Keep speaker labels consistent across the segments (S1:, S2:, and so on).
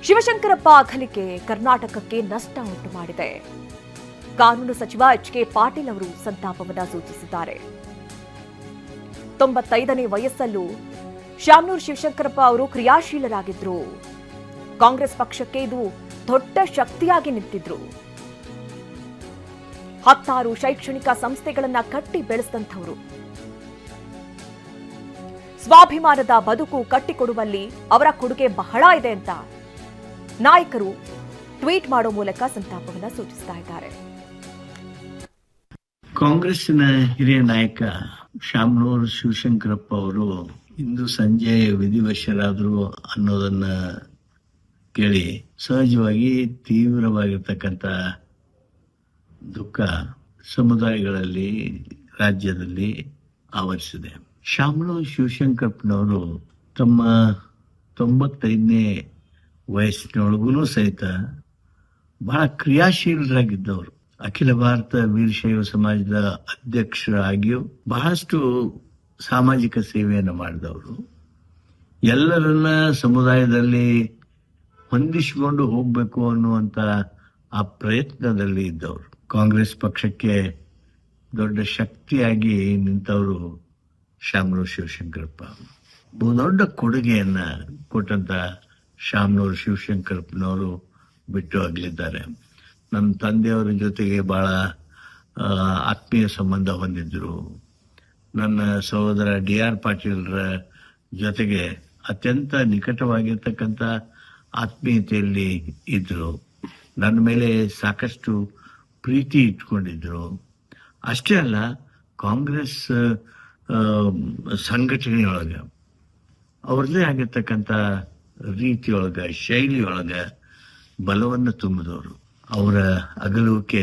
S1: ಶಿವಶಂಕರಪ್ಪ ಅಗಲಿಕೆ ಕರ್ನಾಟಕಕ್ಕೆ ನಷ್ಟ ಉಂಟು ಮಾಡಿದೆ. ಕಾನೂನು ಸಚಿವ ಎಚ್.ಕೆ. ಪಾಟೀಲ್ ಅವರು ಸಂತಾಪವನ್ನು ಸೂಚಿಸಿದ್ದಾರೆ. 95ನೇ ವಯಸ್ಸಲ್ಲೂ ಶಾಮನೂರು ಶಿವಶಂಕರಪ್ಪ ಅವರು ಕ್ರಿಯಾಶೀಲರಾಗಿದ್ರು. ಕಾಂಗ್ರೆಸ್ ಪಕ್ಷಕ್ಕೆ ಇದು ದೊಡ್ಡ ಶಕ್ತಿಯಾಗಿ ನಿಂತಿದ್ರು. 16 ಶೈಕ್ಷಣಿಕ ಸಂಸ್ಥೆಗಳನ್ನ ಕಟ್ಟಿ ಬೆಳೆಸಿದಂಥವರು. ಸ್ವಾಭಿಮಾನದ ಬದುಕು ಕಟ್ಟಿಕೊಡುವಲ್ಲಿ ಅವರ ಕೊಡುಗೆ ಬಹಳ ಇದೆ ಅಂತ ನಾಯಕರು ಟ್ವೀಟ್ ಮಾಡೋ ಮೂಲಕ ಸಂತಾಪವನ್ನು ಸೂಚಿಸ್ತಾ ಇದ್ದಾರೆ.
S2: ಕಾಂಗ್ರೆಸ್ಸಿನ ಹಿರಿಯ ನಾಯಕ ಶಾಮನೂರು ಶಿವಶಂಕರಪ್ಪ ಅವರು ಇಂದು ಸಂಜೆ ವಿಧಿವಶರಾದರು ಅನ್ನೋದನ್ನ ಕೇಳಿ ಸಹಜವಾಗಿ ತೀವ್ರವಾಗಿರ್ತಕ್ಕಂಥ ದುಃಖ ಸಮುದಾಯಗಳಲ್ಲಿ ರಾಜ್ಯದಲ್ಲಿ ಆವರಿಸಿದೆ. ಶಾಮನೂರು ಶಿವಶಂಕರಪ್ಪನವರು ತಮ್ಮ 95ನೇ ವಯಸ್ಸಿನೊಳಗೂ ಸಹಿತ ಬಹಳ ಕ್ರಿಯಾಶೀಲರಾಗಿದ್ದವರು. ಅಖಿಲ ಭಾರತ ವೀರಶೈವ ಸಮಾಜದ ಅಧ್ಯಕ್ಷರಾಗಿಯೂ ಬಹಳಷ್ಟು ಸಾಮಾಜಿಕ ಸೇವೆಯನ್ನು ಮಾಡಿದವರು. ಎಲ್ಲರನ್ನ ಸಮುದಾಯದಲ್ಲಿ ಹೊಂದಿಸಿಕೊಂಡು ಹೋಗಬೇಕು ಅನ್ನುವಂಥ ಆ ಪ್ರಯತ್ನದಲ್ಲಿ ಇದ್ದವರು. ಕಾಂಗ್ರೆಸ್ ಪಕ್ಷಕ್ಕೆ ದೊಡ್ಡ ಶಕ್ತಿಯಾಗಿ ನಿಂತವರು ಶಾಮನೂರು ಶಿವಶಂಕರಪ್ಪ. ಬಹುದೊಡ್ಡ ಕೊಡುಗೆಯನ್ನ ಕೊಟ್ಟಂತ ಶಾಮನೂರು ಶಿವಶಂಕರಪ್ಪನವರು ಬಿಟ್ಟು ಅಗಲಿದ್ದಾರೆ. ನಮ್ಮ ತಂದೆಯವರ ಜೊತೆಗೆ ಬಹಳ ಆತ್ಮೀಯ ಸಂಬಂಧ ಹೊಂದಿದ್ರು. ನನ್ನ ಸಹೋದರ ಡಿ.ಆರ್. ಪಾಟೀಲ್ರ ಜೊತೆಗೆ ಅತ್ಯಂತ ನಿಕಟವಾಗಿರ್ತಕ್ಕಂಥ ಆತ್ಮೀಯತೆಯಲ್ಲಿ ಇದ್ರು. ನನ್ನ ಮೇಲೆ ಸಾಕಷ್ಟು ಪ್ರೀತಿ ಇಟ್ಕೊಂಡಿದ್ರು. ಅಷ್ಟೇ ಅಲ್ಲ, ಕಾಂಗ್ರೆಸ್ ಸಂಘಟನೆಯೊಳಗ ಅವ್ರದ್ದೇ ಆಗಿರ್ತಕ್ಕಂಥ ರೀತಿಯೊಳಗ ಶೈಲಿಯೊಳಗ ಬಲವನ್ನು ತುಂಬಿದವರು. ಅವರ ಅಗಲುವಿಕೆ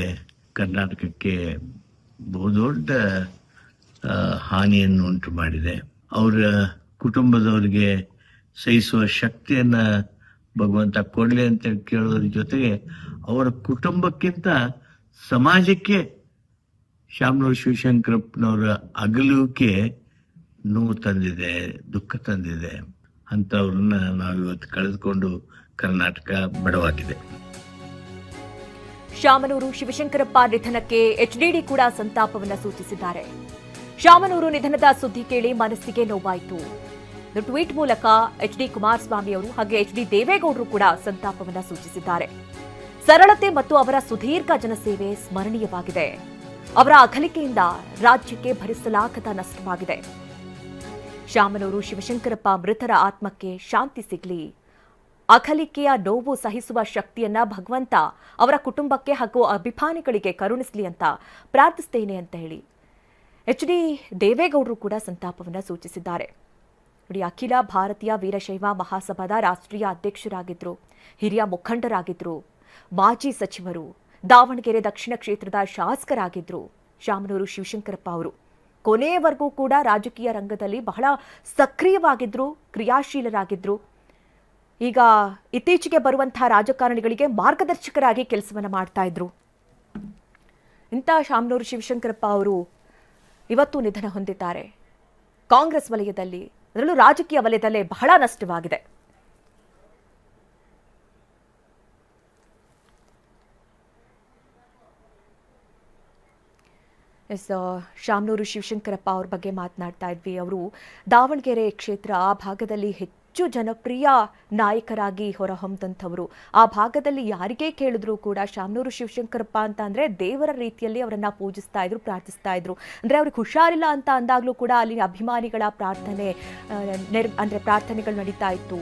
S2: ಕರ್ನಾಟಕಕ್ಕೆ ಬಹುದೊಡ್ಡ ಹಾನಿಯನ್ನು ಉಂಟು ಮಾಡಿದೆ. ಅವರ ಕುಟುಂಬದವರಿಗೆ ಸಹಿಸುವ ಶಕ್ತಿಯನ್ನ ಭಗವಂತ ಕೊಡ್ಲಿ ಅಂತ ಕೇಳೋದ್ರ ಜೊತೆಗೆ ಅವರ ಕುಟುಂಬಕ್ಕಿಂತ ಸಮಾಜಕ್ಕೆ ಶಾಮನೂರು ಶಿವಶಂಕರಪ್ಪನವರ ಅಗಲುವಿಕೆ ನೋವು ತಂದಿದೆ, ದುಃಖ ತಂದಿದೆ. ಅಂತವ್ರನ್ನ ನಾವಿವತ್ತು ಕಳೆದುಕೊಂಡು ಕರ್ನಾಟಕ ಬಡವಾಗಿದೆ.
S1: ಶಾಮನೂರು ಶಿವಶಂಕರಪ್ಪ ನಿಧನಕ್ಕೆ ಎಚ್ಡಿಡಿ ಕೂಡ ಸಂತಾಪವನ್ನು ಸೂಚಿಸಿದ್ದಾರೆ. ಶಾಮನೂರು ನಿಧನದ ಸುದ್ದಿ ಕೇಳಿ ಮನಸ್ಸಿಗೆ ನೋವಾಯಿತು. ಟ್ವೀಟ್ ಮೂಲಕ ಎಚ್.ಡಿ. ಕುಮಾರಸ್ವಾಮಿ ಅವರು ಹಾಗೆ ಎಚ್.ಡಿ. ದೇವೇಗೌಡರು ಕೂಡ ಸಂತಾಪವನ್ನು ಸೂಚಿಸಿದ್ದಾರೆ. ಸರಳತೆ ಮತ್ತು ಅವರ ಸುದೀರ್ಘ ಜನಸೇವೆ ಸ್ಮರಣೀಯವಾಗಿದೆ. ಅವರ ಅಗಲಿಕೆಯಿಂದ ರಾಜ್ಯಕ್ಕೆ ಭರಿಸಲಾಗದ ನಷ್ಟವಾಗಿದೆ. ಶಾಮನೂರು ಶಿವಶಂಕರಪ್ಪ ಮೃತರ ಆತ್ಮಕ್ಕೆ ಶಾಂತಿ ಸಿಗಲಿ. ಅಗಲಿಕೆಯ ನೋವು ಸಹಿಸುವ ಶಕ್ತಿಯನ್ನ ಭಗವಂತ ಅವರ ಕುಟುಂಬಕ್ಕೆ ಹಾಗೂ ಅಭಿಮಾನಿಗಳಿಗೆ ಕರುಣಿಸಲಿ ಅಂತ ಪ್ರಾರ್ಥಿಸ್ತೇನೆ ಅಂತ ಹೇಳಿ ಎಚ್.ಡಿ. ದೇವೇಗೌಡರು ಕೂಡ ಸಂತಾಪವನ್ನು ಸೂಚಿಸಿದ್ದಾರೆ. ಅಖಿಲ ಭಾರತೀಯ ವೀರಶೈವ ಮಹಾಸಭಾದ ರಾಷ್ಟ್ರೀಯ ಅಧ್ಯಕ್ಷರಾಗಿದ್ರು, ಹಿರಿಯ ಮುಖಂಡರಾಗಿದ್ರು, ಮಾಜಿ ಸಚಿವರು, ದಾವಣಗೆರೆ ದಕ್ಷಿಣ ಕ್ಷೇತ್ರದ ಶಾಸಕರಾಗಿದ್ರು ಶಾಮನೂರು ಶಿವಶಂಕರಪ್ಪ ಅವರು. ಕೊನೆಯವರೆಗೂ ಕೂಡ ರಾಜಕೀಯ ರಂಗದಲ್ಲಿ ಬಹಳ ಸಕ್ರಿಯವಾಗಿದ್ರು, ಕ್ರಿಯಾಶೀಲರಾಗಿದ್ರು. ಈಗ ಇತ್ತೀಚೆಗೆ ಬರುವಂತಹ ರಾಜಕಾರಣಿಗಳಿಗೆ ಮಾರ್ಗದರ್ಶಕರಾಗಿ ಕೆಲಸವನ್ನು ಮಾಡ್ತಾ ಇದ್ರು. ಇಂಥ ಶಾಮನೂರು ಶಿವಶಂಕರಪ್ಪ ಅವರು ಇವತ್ತು ನಿಧನ ಹೊಂದಿದ್ದಾರೆ. ಕಾಂಗ್ರೆಸ್ ವಲಯದಲ್ಲಿ, ಅದರಲ್ಲೂ ರಾಜಕೀಯ ವಲಯದಲ್ಲೇ ಬಹಳ ನಷ್ಟವಾಗಿದೆ. ಶಾಮನೂರು ಶಿವಶಂಕರಪ್ಪ ಅವ್ರ ಬಗ್ಗೆ ಮಾತನಾಡ್ತಾ ಇದ್ವಿ. ಅವರು ದಾವಣಗೆರೆ ಕ್ಷೇತ್ರ ಆ ಭಾಗದಲ್ಲಿ ಹೆಚ್ಚು ಜನಪ್ರಿಯ ನಾಯಕರಾಗಿ ಹೊರಹೊಮ್ಮದಂಥವರು. ಆ ಭಾಗದಲ್ಲಿ ಯಾರಿಗೇ ಕೇಳಿದ್ರು ಕೂಡ ಶಾಮನೂರು ಶಿವಶಂಕರಪ್ಪ ಅಂತ ಅಂದರೆ ದೇವರ ರೀತಿಯಲ್ಲಿ ಅವರನ್ನ ಪೂಜಿಸ್ತಾ ಇದ್ರು, ಪ್ರಾರ್ಥಿಸ್ತಾ ಇದ್ರು. ಅಂದರೆ ಅವ್ರಿಗೆ ಹುಷಾರಿಲ್ಲ ಅಂತ ಅಂದಾಗಲೂ ಕೂಡ ಅಲ್ಲಿ ಅಭಿಮಾನಿಗಳ ಪ್ರಾರ್ಥನೆಗಳು ನಡೀತಾ ಇತ್ತು.